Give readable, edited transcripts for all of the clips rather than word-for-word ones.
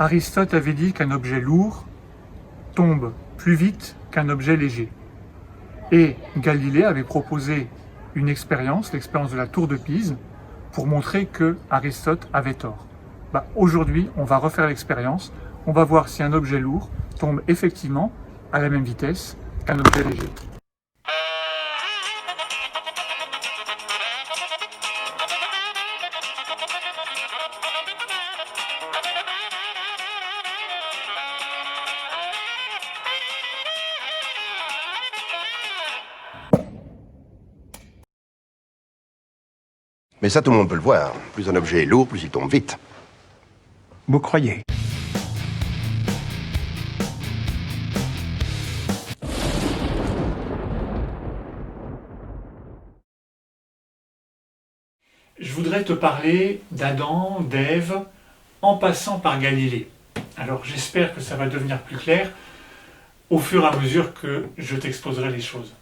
Aristote avait dit qu'un objet lourd tombe plus vite qu'un objet léger. Et Galilée avait proposé une expérience, l'expérience de la tour de Pise, pour montrer que Aristote avait tort. Aujourd'hui, on va refaire l'expérience, on va voir si un objet lourd tombe effectivement à la même vitesse qu'un objet léger. Mais ça, tout le monde peut le voir. Plus un objet est lourd, plus il tombe vite. Vous croyez? Je voudrais te parler d'Adam, d'Ève, en passant par Galilée. Alors j'espère que ça va devenir plus clair au fur et à mesure que je t'exposerai les choses.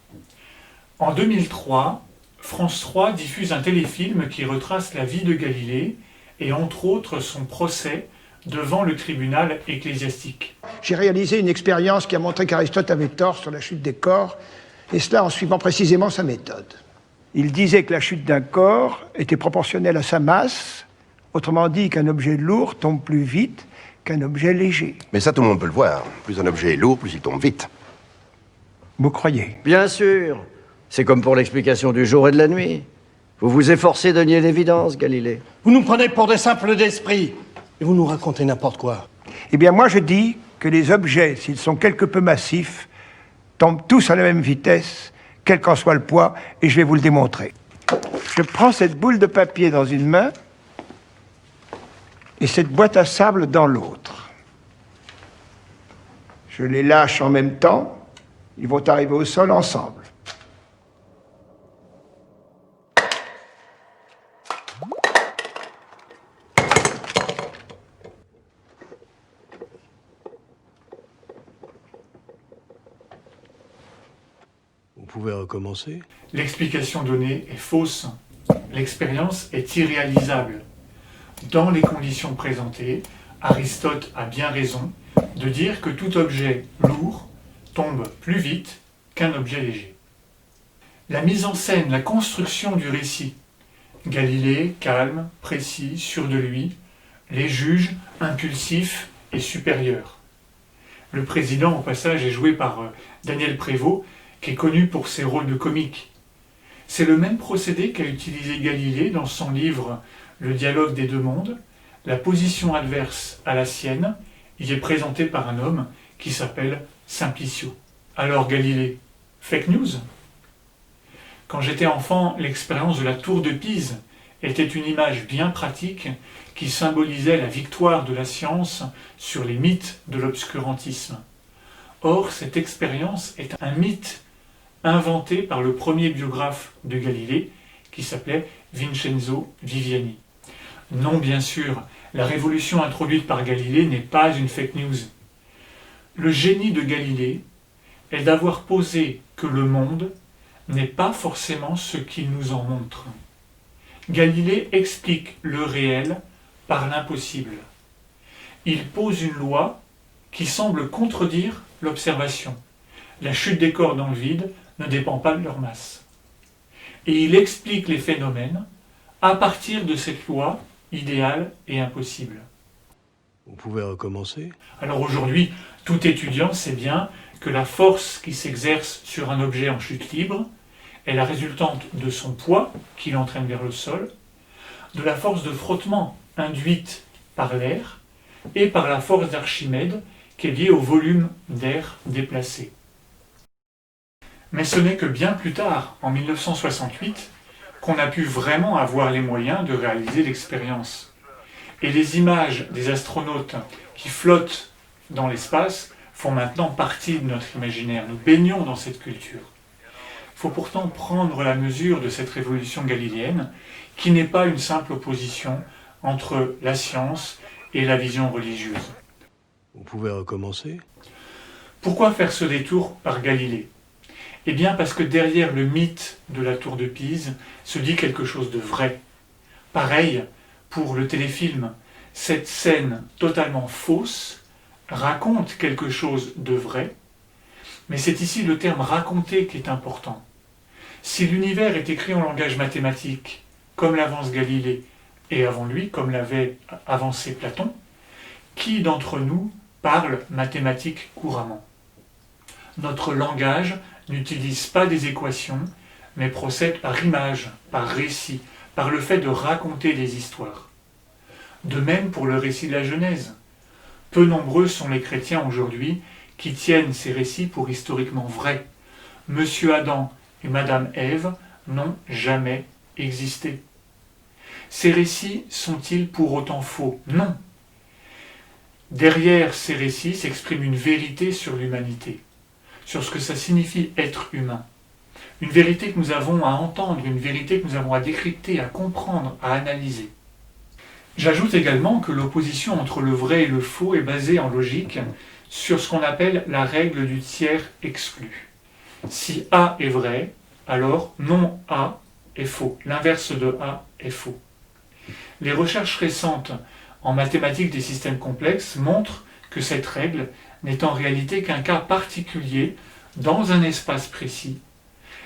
En 2003, France 3 diffuse un téléfilm qui retrace la vie de Galilée et entre autres son procès devant le tribunal ecclésiastique. J'ai réalisé une expérience qui a montré qu'Aristote avait tort sur la chute des corps, et cela en suivant précisément sa méthode. Il disait que la chute d'un corps était proportionnelle à sa masse, autrement dit qu'un objet lourd tombe plus vite qu'un objet léger. Mais ça, tout le monde peut le voir. Plus un objet est lourd, plus il tombe vite. Vous croyez? Bien sûr. C'est comme pour l'explication du jour et de la nuit. Vous vous efforcez de nier l'évidence, Galilée. Vous nous prenez pour des simples d'esprit. Et vous nous racontez n'importe quoi. Eh bien, moi, je dis que les objets, s'ils sont quelque peu massifs, tombent tous à la même vitesse, quel qu'en soit le poids, et je vais vous le démontrer. Je prends cette boule de papier dans une main et cette boîte à sable dans l'autre. Je les lâche en même temps, ils vont arriver au sol ensemble. Vous pouvez recommencer? L'explication donnée est fausse. L'expérience est irréalisable. Dans les conditions présentées, Aristote a bien raison de dire que tout objet lourd tombe plus vite qu'un objet léger. La mise en scène, la construction du récit. Galilée, calme, précis, sûr de lui. Les juges, impulsifs et supérieurs. Le président, au passage, est joué par Daniel Prévost, qui est connu pour ses rôles de comique. C'est le même procédé qu'a utilisé Galilée dans son livre Le dialogue des deux mondes. La position adverse à la sienne y est présentée par un homme qui s'appelle Simplicio. Alors Galilée, fake news? Quand j'étais enfant, l'expérience de la tour de Pise était une image bien pratique qui symbolisait la victoire de la science sur les mythes de l'obscurantisme. Or, cette expérience est un mythe inventé par le premier biographe de Galilée, qui s'appelait Vincenzo Viviani. Non, bien sûr, la révolution introduite par Galilée n'est pas une fake news. Le génie de Galilée est d'avoir posé que le monde n'est pas forcément ce qu'il nous en montre. Galilée explique le réel par l'impossible. Il pose une loi qui semble contredire l'observation. La chute des corps dans le vide ne dépend pas de leur masse. Et il explique les phénomènes à partir de cette loi idéale et impossible. Vous pouvez recommencer? Alors aujourd'hui, tout étudiant sait bien que la force qui s'exerce sur un objet en chute libre est la résultante de son poids qui l'entraîne vers le sol, de la force de frottement induite par l'air et par la force d'Archimède qui est liée au volume d'air déplacé. Mais ce n'est que bien plus tard, en 1968, qu'on a pu vraiment avoir les moyens de réaliser l'expérience. Et les images des astronautes qui flottent dans l'espace font maintenant partie de notre imaginaire. Nous baignons dans cette culture. Il faut pourtant prendre la mesure de cette révolution galiléenne, qui n'est pas une simple opposition entre la science et la vision religieuse. Vous pouvez recommencer? Pourquoi faire ce détour par Galilée? Eh bien parce que derrière le mythe de la tour de Pise se dit quelque chose de vrai. Pareil pour le téléfilm. cette scène totalement fausse raconte quelque chose de vrai, mais c'est ici le terme raconter qui est important. Si l'univers est écrit en langage mathématique, comme l'avance Galilée, et avant lui, comme l'avait avancé Platon, qui d'entre nous parle mathématiques couramment? Notre langage n'utilise pas des équations, mais procède par image, par récit, par le fait de raconter des histoires. De même pour le récit de la Genèse. Peu nombreux sont les chrétiens aujourd'hui qui tiennent ces récits pour historiquement vrais. Monsieur Adam et Madame Ève n'ont jamais existé. Ces récits sont-ils pour autant faux? Non. Derrière ces récits s'exprime une vérité sur l'humanité, sur ce que ça signifie être humain. Une vérité que nous avons à entendre, une vérité que nous avons à décrypter, à comprendre, à analyser. J'ajoute également que l'opposition entre le vrai et le faux est basée en logique sur ce qu'on appelle la règle du tiers exclu. Si A est vrai, alors non A est faux. L'inverse de A est faux. Les recherches récentes en mathématiques des systèmes complexes montrent que cette règle n'est en réalité qu'un cas particulier dans un espace précis,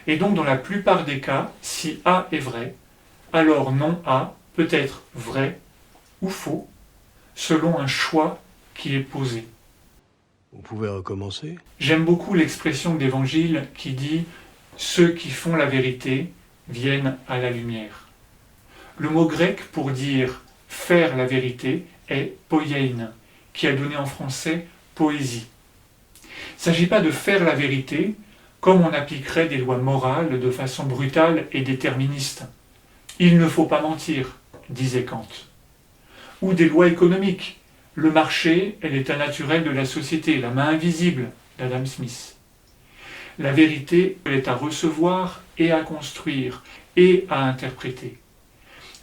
et donc dans la plupart des cas, si A est vrai, alors non A peut être vrai ou faux, selon un choix qui est posé. Vous pouvez recommencer? J'aime beaucoup l'expression de l'Évangile qui dit « Ceux qui font la vérité viennent à la lumière ». Le mot grec pour dire « faire la vérité » est « poiein », qui a donné en français « poésie ». Il ne s'agit pas de faire la vérité comme on appliquerait des lois morales de façon brutale et déterministe. « Il ne faut pas mentir », disait Kant. Ou des lois économiques. Le marché est l'état naturel de la société, la main invisible d'Adam Smith. La vérité, elle est à recevoir et à construire et à interpréter.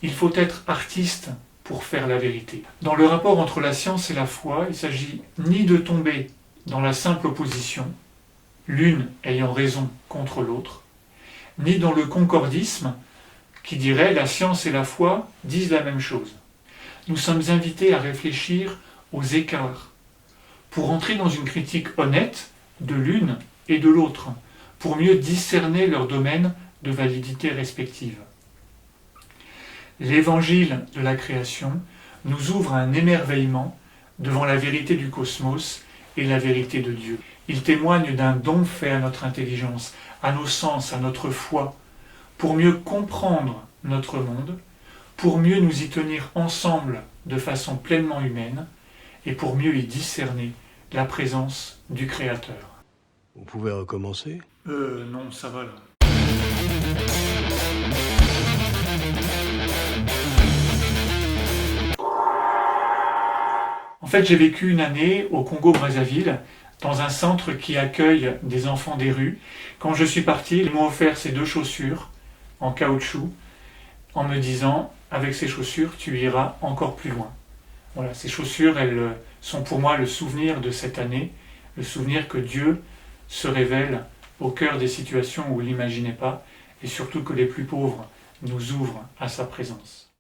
Il faut être artiste pour faire la vérité. Dans le rapport entre la science et la foi, il ne s'agit ni de tomber dans la simple opposition, l'une ayant raison contre l'autre, ni dans le concordisme qui dirait la science et la foi disent la même chose. Nous sommes invités à réfléchir aux écarts, pour entrer dans une critique honnête de l'une et de l'autre, pour mieux discerner leurs domaines de validité respective. L'évangile de la création nous ouvre un émerveillement devant la vérité du cosmos et la vérité de Dieu. Il témoigne d'un don fait à notre intelligence, à nos sens, à notre foi, pour mieux comprendre notre monde, pour mieux nous y tenir ensemble de façon pleinement humaine et pour mieux y discerner la présence du Créateur. Vous pouvez recommencer? Non, ça va là. En fait, j'ai vécu une année au Congo-Brazzaville, dans un centre qui accueille des enfants des rues. Quand je suis parti, ils m'ont offert ces 2 chaussures en caoutchouc, en me disant, avec ces chaussures, tu iras encore plus loin. Voilà, ces chaussures, elles sont pour moi le souvenir de cette année, le souvenir que Dieu se révèle au cœur des situations où il n'imaginait pas, et surtout que les plus pauvres nous ouvrent à sa présence.